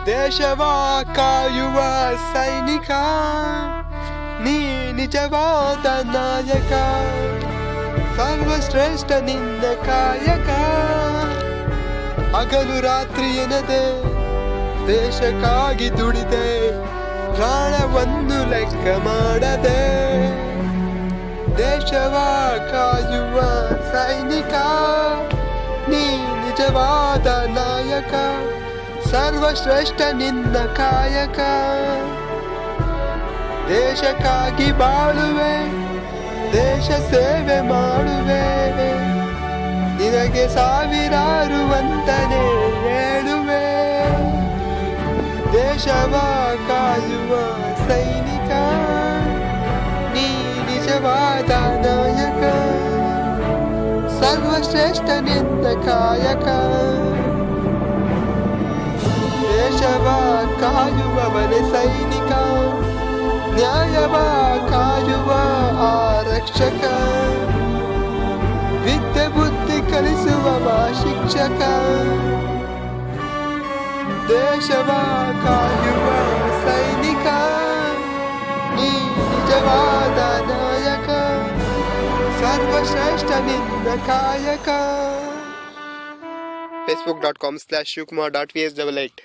ದೇಶವ ಕಾಯುವ ಸೈನಿಕ, ನೀ ನಿಜವಾದ ನಾಯಕ, ಸರ್ವಶ್ರೇಷ್ಠ ನಿನ್ನ ಕಾಯಕ. ಹಗಲು ರಾತ್ರಿ ಎನ್ನದೆ ದೇಶಕ್ಕಾಗಿ ದುಡಿದೆ, ಪ್ರಾಣವನ್ನು ಲೆಕ್ಕ ಮಾಡದೆ. ದೇಶವ ಕಾಯುವ ಸೈನಿಕ, ನೀ ನಿಜವಾದ ನಾಯಕ, ಸರ್ವಶ್ರೇಷ್ಠ ನಿನ್ನ ಕಾಯಕ. ದೇಶಕ್ಕಾಗಿ ಬಾಳುವೆ, ದೇಶ ಸೇವೆ ಮಾಡುವೆ, ನಿನಗೆ ಸಾವಿರಾರು ವಂದನೆ ಹೇಳುವೆ. ದೇಶವ ಕಾಯುವ ಸೈನಿಕ, ನೀ ನಿಜವಾದ ನಾಯಕ, ಸರ್ವಶ್ರೇಷ್ಠ ನಿನ್ನ ಕಾಯಕ. ದೇಶವ ಕಾಯುವವನೇ ಸೈನಿಕ, ನ್ಯಾಯವ ಕಾಯುವ ಆರಕ್ಷಕ, ವಿದ್ಯೆ ಬುದ್ಧಿ ಕಲಿಸುವವ ಶಿಕ್ಷಕ. ದೇಶವ ಕಾಯುವ ಸೈನಿಕ, ನೀ ನಿಜವಾದ ನಾಯಕ, ಸರ್ವಶ್ರೇಷ್ಠ ನಿನ್ನ ಕಾಯಕ. facebook.com/shivkumar.vs88